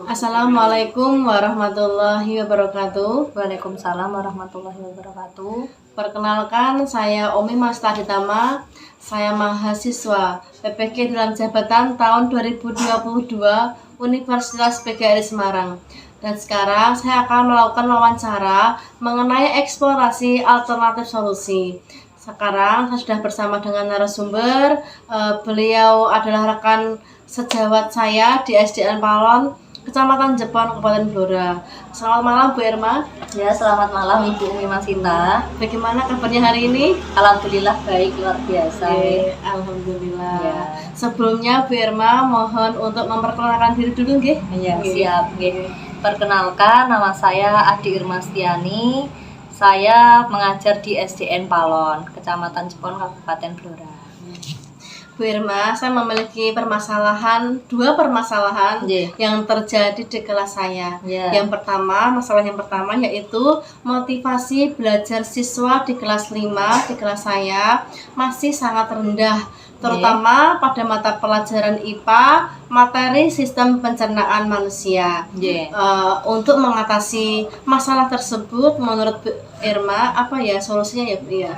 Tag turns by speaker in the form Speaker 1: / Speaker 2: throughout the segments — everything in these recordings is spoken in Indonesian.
Speaker 1: Assalamualaikum warahmatullahi wabarakatuh.
Speaker 2: Waalaikumsalam warahmatullahi wabarakatuh.
Speaker 1: Perkenalkan, saya Omi Mastaditama. Saya mahasiswa PPG dalam jabatan tahun 2022 Universitas PGRI Semarang. Dan sekarang saya akan melakukan wawancara mengenai eksplorasi alternatif solusi. Sekarang saya sudah bersama dengan narasumber. Beliau adalah rekan sejawat saya di SDN Palon, Kecamatan Jepon, Kabupaten Blora. Selamat malam Bu Irma.
Speaker 2: Ya, selamat malam Ibu Umi Masinta.
Speaker 1: Bagaimana kabarnya hari ini?
Speaker 2: Alhamdulillah baik, luar biasa.
Speaker 1: Alhamdulillah.
Speaker 2: Ya.
Speaker 1: Sebelumnya Bu Irma mohon untuk memperkenalkan diri dulu nggih.
Speaker 2: Ya, siap nggih. Perkenalkan, nama saya Adi Irmastiani. Saya mengajar di SDN Palon, Kecamatan Jepon, Kabupaten Blora.
Speaker 1: Bu Irma, saya memiliki dua permasalahan yang terjadi di kelas saya. Masalah yang pertama yaitu motivasi belajar siswa di kelas 5 di kelas saya masih sangat rendah, terutama pada mata pelajaran IPA, materi sistem pencernaan manusia. Untuk mengatasi masalah tersebut, menurut Bu Irma, apa ya solusinya ya Bu ya?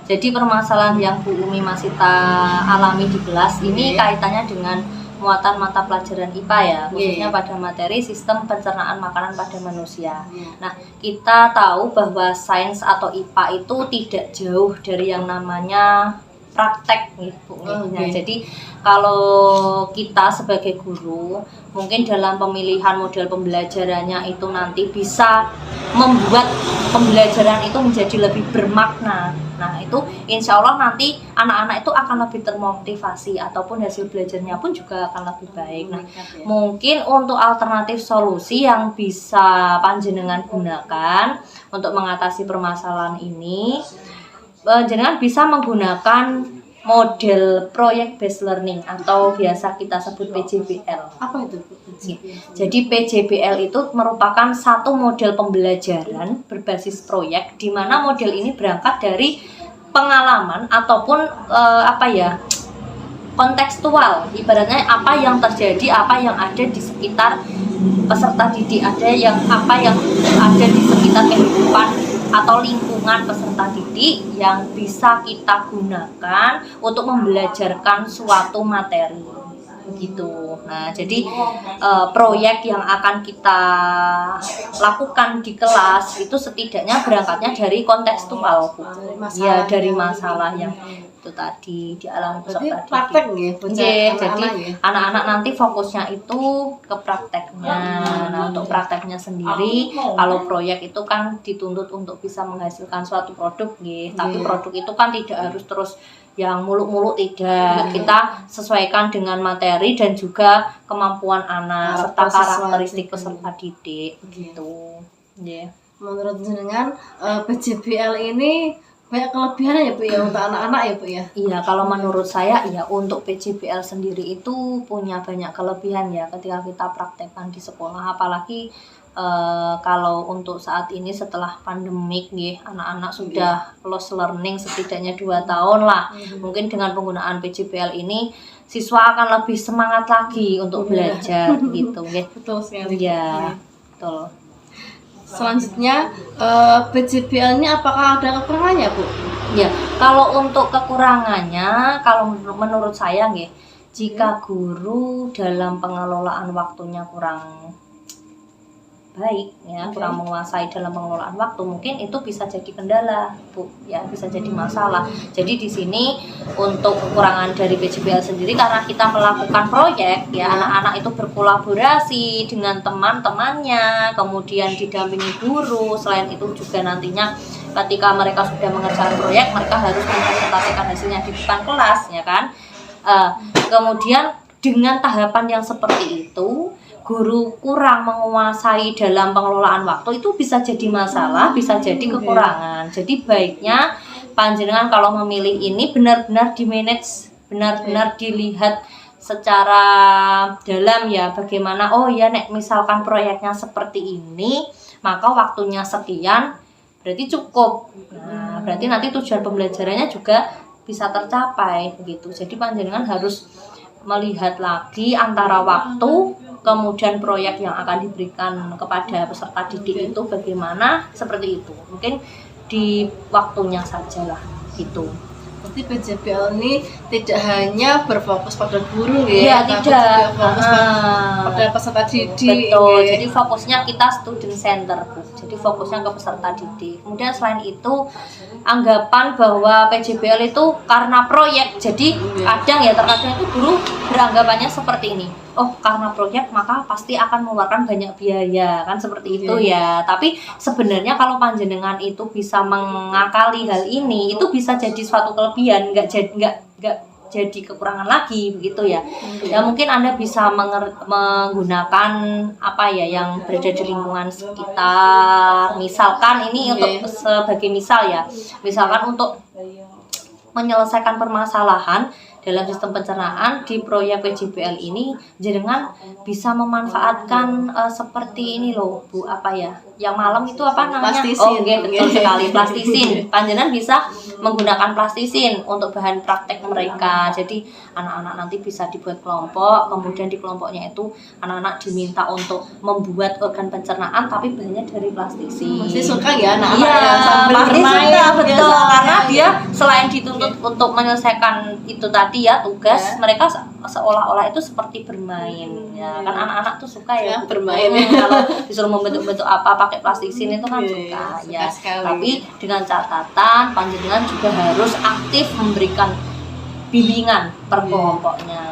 Speaker 2: Jadi permasalahan yang Bu Umi Masita alami di kelas ini kaitannya dengan muatan mata pelajaran IPA ya, khususnya pada materi sistem pencernaan makanan pada manusia. Nah, kita tahu bahwa sains atau IPA itu tidak jauh dari yang namanya praktek nih Bu. Jadi kalau kita sebagai guru mungkin dalam pemilihan model pembelajarannya itu nanti bisa membuat pembelajaran itu menjadi lebih bermakna. Nah, itu insya Allah nanti anak-anak itu akan lebih termotivasi ataupun hasil belajarnya pun juga akan lebih baik. Nah, mungkin untuk alternatif solusi yang bisa panjenengan gunakan untuk mengatasi permasalahan ini, jenengan bisa menggunakan model project based learning atau biasa kita sebut PJBL.
Speaker 1: Apa itu?
Speaker 2: Jadi PJBL itu merupakan satu model pembelajaran berbasis proyek, di mana model ini berangkat dari pengalaman ataupun kontekstual. Ibaratnya apa yang terjadi, apa yang ada di sekitar peserta didik, apa yang ada di sekitar kehidupan atau lingkungan peserta didik yang bisa kita gunakan untuk membelajarkan suatu materi begitu. Nah, jadi proyek yang akan kita lakukan di kelas itu setidaknya berangkatnya dari kontekstual, dari masalah yang itu tadi dialami peserta didik. Jadi anak-anak nanti fokusnya itu ke prakteknya. Nah, untuk prakteknya sendiri, kalau proyek itu kan dituntut untuk bisa menghasilkan suatu produk, tapi produk itu kan tidak harus terus yang muluk-muluk, tidak. Kita sesuaikan dengan materi dan juga kemampuan anak serta karakteristik peserta didik begitu.
Speaker 1: Menurut jenengan PJBL ini banyak kelebihannya ya Bu ya untuk anak-anak ya Bu ya?
Speaker 2: Iya, kalau menurut saya ya untuk PJBL sendiri itu punya banyak kelebihan ya ketika kita praktekkan di sekolah, apalagi kalau untuk saat ini setelah pandemik anak-anak sudah close learning setidaknya 2 tahun lah. Mungkin dengan penggunaan PJBL ini siswa akan lebih semangat lagi untuk belajar gitu.
Speaker 1: Betul sekali.
Speaker 2: Iya, betul.
Speaker 1: Selanjutnya PJBL ini apakah ada kekurangannya Bu?
Speaker 2: Ya, kalau untuk kekurangannya, kalau menurut saya jika guru dalam pengelolaan waktunya kurang baik kurang menguasai dalam pengelolaan waktu, mungkin itu bisa jadi kendala Bu ya, bisa jadi masalah. Jadi di sini untuk kekurangan dari PJBL sendiri, karena kita melakukan proyek anak-anak itu berkolaborasi dengan teman-temannya, kemudian didampingi guru. Selain itu juga nantinya ketika mereka sudah mengerjakan proyek, mereka harus mempresentasikan hasilnya di depan kelas kemudian dengan tahapan yang seperti itu, guru kurang menguasai dalam pengelolaan waktu, itu bisa jadi masalah, bisa jadi kekurangan. Jadi baiknya panjenengan kalau memilih ini benar-benar di-manage, benar-benar dilihat secara dalam ya, bagaimana misalkan proyeknya seperti ini, maka waktunya sekian berarti cukup. Nah, berarti nanti tujuan pembelajarannya juga bisa tercapai begitu. Jadi panjenengan harus melihat lagi antara waktu kemudian proyek yang akan diberikan kepada peserta didik itu bagaimana, seperti itu. Mungkin di waktunya saja lah gitu.
Speaker 1: Berarti PJBL ini tidak hanya berfokus pada guru ya,
Speaker 2: tapi tidak
Speaker 1: fokus pada peserta didik.
Speaker 2: Betul. Jadi fokusnya kita student center, Bu. Jadi fokusnya ke peserta didik. Kemudian selain itu anggapan bahwa PJBL itu karena proyek. Jadi terkadang itu guru beranggapannya seperti ini. Oh, karena proyek maka pasti akan mengeluarkan banyak biaya, kan seperti itu ya. Tapi sebenarnya kalau panjenengan itu bisa mengakali hal ini, itu bisa jadi suatu kelebihan, nggak jadi kekurangan lagi begitu ya. Ya mungkin Anda bisa menggunakan yang berada di lingkungan sekitar. Misalkan ini untuk sebagai misal ya. Misalkan untuk menyelesaikan permasalahan dalam sistem pencernaan di proyek PJBL ini, jenengan bisa memanfaatkan seperti ini loh, Bu, yang malam itu apa namanya?
Speaker 1: Plastisin.
Speaker 2: Betul sekali, plastisin. Panjenengan bisa menggunakan plastisin untuk bahan praktek mereka. Jadi anak-anak nanti bisa dibuat kelompok, kemudian di kelompoknya itu anak-anak diminta untuk membuat organ pencernaan tapi bahannya dari plastisin.
Speaker 1: Pasti suka ya anak-anak
Speaker 2: sambil bermain, betul, karena dia selain dituntut untuk menyelesaikan itu tadi ya tugas, mereka seolah-olah itu seperti bermain ya, kan anak-anak tuh suka ya
Speaker 1: bermain.
Speaker 2: Kalau disuruh membentuk-bentuk apa pakai plastisin itu kan suka ya. Tapi dengan catatan panjenengan juga harus aktif memberikan bimbingan per kelompoknya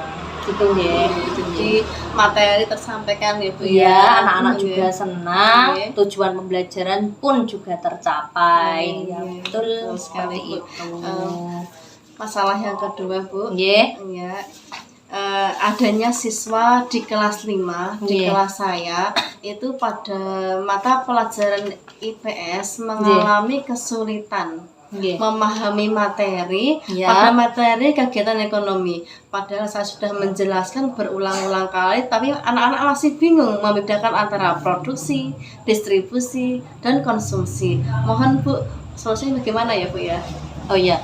Speaker 2: gitu ya.
Speaker 1: Jadi materi tersampaikan ya Bu
Speaker 2: ya, anak-anak juga senang, tujuan pembelajaran pun juga tercapai. Ya betul sekali itu.
Speaker 1: Masalah yang kedua Bu, adanya siswa di kelas 5 di kelas saya itu pada mata pelajaran IPS mengalami kesulitan memahami materi pada materi kegiatan ekonomi. Padahal saya sudah menjelaskan berulang-ulang kali, tapi anak-anak masih bingung membedakan antara produksi, distribusi, dan konsumsi. Mohon Bu, solusinya bagaimana ya Bu ya?
Speaker 2: Oh iya,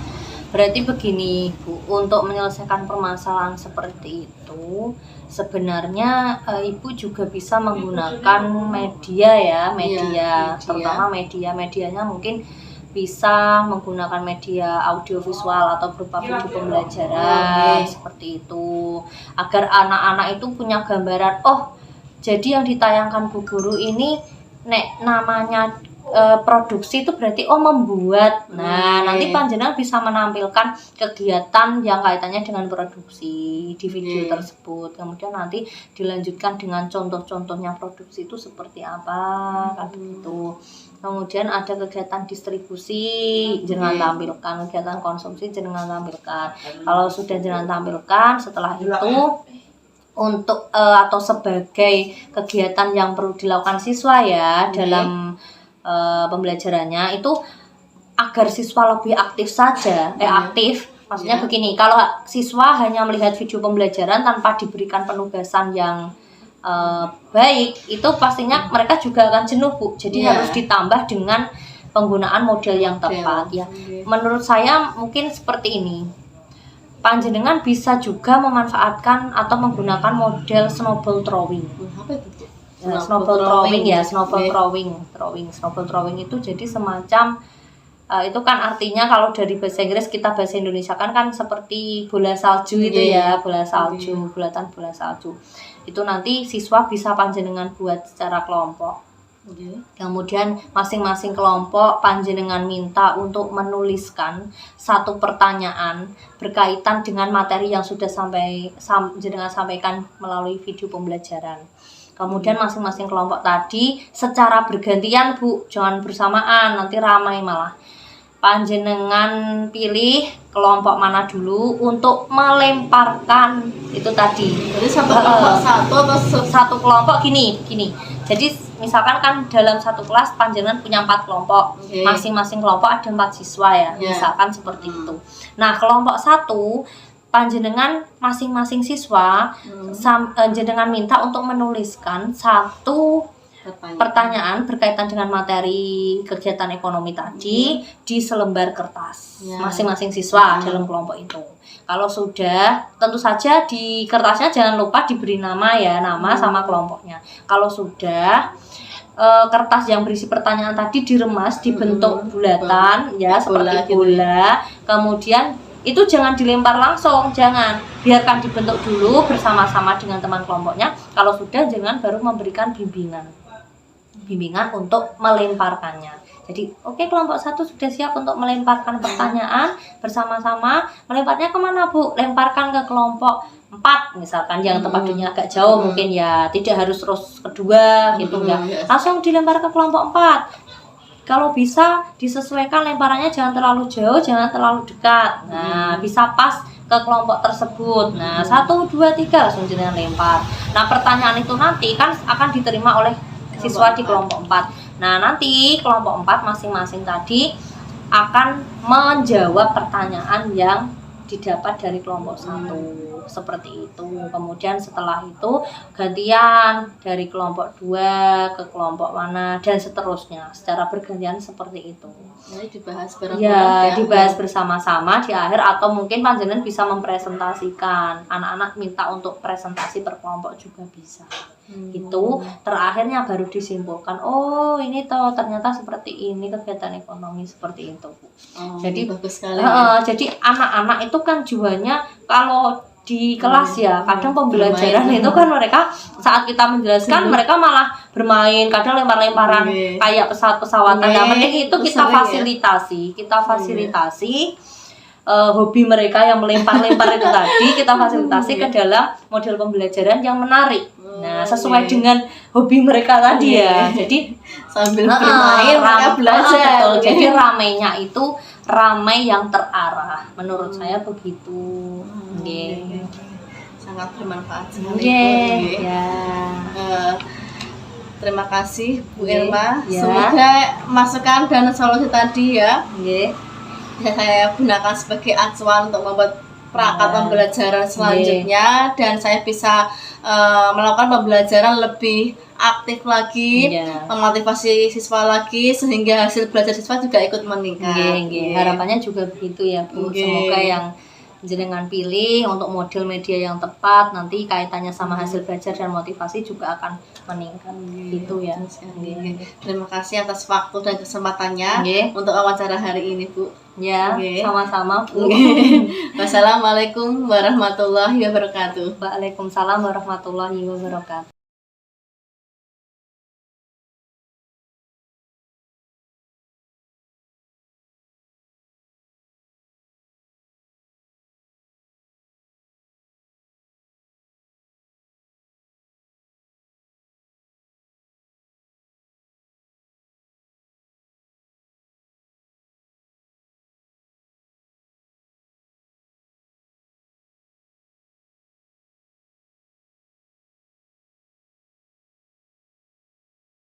Speaker 2: berarti begini Bu, untuk menyelesaikan permasalahan seperti itu sebenarnya Ibu juga bisa menggunakan media, terutama medianya mungkin bisa menggunakan media audiovisual atau berupa video pembelajaran seperti itu, agar anak-anak itu punya gambaran, oh jadi yang ditayangkan Bu Guru ini namanya produksi itu berarti membuat. Nanti panjenengan bisa menampilkan kegiatan yang kaitannya dengan produksi di video tersebut. Kemudian nanti dilanjutkan dengan contoh-contohnya produksi itu seperti apa, kan begitu. Kemudian ada kegiatan distribusi, jangan tampilkan, kegiatan konsumsi jangan tampilkan. Kalau sudah jangan tampilkan, setelah itu untuk atau sebagai kegiatan yang perlu dilakukan siswa ya dalam pembelajarannya itu, agar siswa lebih aktif saja, maksudnya begini, kalau siswa hanya melihat video pembelajaran tanpa diberikan penugasan yang baik, itu pastinya mereka juga akan jenuh Bu. Jadi harus ditambah dengan penggunaan model yang tepat ya. Menurut saya mungkin seperti ini, panjenengan bisa juga memanfaatkan atau menggunakan model snowball throwing. Snowball throwing itu jadi semacam itu kan artinya kalau dari bahasa Inggris kita bahasa Indonesia kan seperti bola salju itu ya, bola salju, bulatan bola salju. Itu nanti siswa bisa panjenengan buat secara kelompok. Kemudian masing-masing kelompok panjenengan minta untuk menuliskan satu pertanyaan berkaitan dengan materi yang sudah jenengan sampaikan melalui video pembelajaran. Kemudian masing-masing kelompok tadi secara bergantian Bu, jangan bersamaan, nanti ramai malah. Panjenengan pilih kelompok mana dulu untuk melemparkan itu tadi.
Speaker 1: Jadi satu kelompok
Speaker 2: gini. Jadi misalkan kan dalam satu kelas panjenengan punya 4 kelompok. Masing-masing kelompok ada 4 siswa ya. Misalkan seperti itu. Nah, kelompok 1 panjenengan masing-masing siswa jenengan minta untuk menuliskan satu pertanyaan berkaitan dengan materi kegiatan ekonomi tadi di selembar kertas masing-masing siswa dalam kelompok itu. Kalau sudah, tentu saja di kertasnya jangan lupa diberi nama ya, nama sama kelompoknya. Kalau sudah, kertas yang berisi pertanyaan tadi diremas dibentuk bulatan ya seperti bola. Kemudian itu jangan dilempar langsung, jangan, biarkan dibentuk dulu bersama-sama dengan teman kelompoknya. Kalau sudah, jangan baru memberikan bimbingan untuk melemparkannya. Jadi oke, kelompok 1 sudah siap untuk melemparkan pertanyaan bersama-sama. Melemparnya kemana Bu? Lemparkan ke kelompok 4 misalkan, yang tempat duduknya agak jauh mungkin ya, tidak harus terus kedua gitu enggak. Langsung dilempar ke kelompok 4. Kalau bisa disesuaikan lemparannya, jangan terlalu jauh, jangan terlalu dekat. Nah, bisa pas ke kelompok tersebut. Nah, 1, 2, 3 langsung jangan lempar. Nah, pertanyaan itu nanti kan akan diterima oleh siswa di kelompok 4. Nah, nanti kelompok 4 masing-masing tadi akan menjawab pertanyaan yang didapat dari kelompok 1 seperti itu. Kemudian setelah itu gantian dari kelompok 2 ke kelompok mana dan seterusnya secara bergantian seperti itu.
Speaker 1: Jadi dibahas bareng-bareng
Speaker 2: ya, dibahas bersama-sama di akhir, atau mungkin panjenengan bisa mempresentasikan, anak-anak minta untuk presentasi per kelompok juga bisa. Itu terakhirnya baru disimpulkan, oh ini toh ternyata seperti ini kegiatan ekonomi seperti itu Bu. Jadi
Speaker 1: bagus sekali.
Speaker 2: Jadi anak-anak itu kan jiwanya kalau di kelas ya, kadang pembelajaran itu kan mereka saat kita menjelaskan mereka malah bermain, kadang lempar-lemparan kayak pesawat-pesawatan. Yang penting itu kita fasilitasi hobi mereka yang melempar-lempar itu tadi, kita fasilitasi ke dalam model pembelajaran yang menarik. Nah, sesuai dengan hobi mereka tadi ya. Jadi
Speaker 1: sambil bermain mereka belajar.
Speaker 2: Betul. Jadi ramainya itu ramai yang terarah. Menurut saya begitu.
Speaker 1: Sangat bermanfaat sekali. Terima kasih Bu Irma. Semoga masukan dan solusi tadi ya bisa saya gunakan sebagai acuan untuk membuat perangkat pembelajaran selanjutnya, dan saya bisa melakukan pembelajaran lebih aktif lagi, memotivasi siswa lagi, sehingga hasil belajar siswa juga ikut meningkat.
Speaker 2: Harapannya juga begitu ya Bu. Semoga yang jenengan pilih untuk model media yang tepat, nanti kaitannya sama hasil belajar dan motivasi juga akan meningkat. Gitu ya.
Speaker 1: Terima kasih atas waktu dan kesempatannya untuk wawancara hari ini Bu.
Speaker 2: Ya, sama-sama Bu.
Speaker 1: Wassalamualaikum warahmatullahi wabarakatuh.
Speaker 2: Waalaikumsalam warahmatullahi wabarakatuh.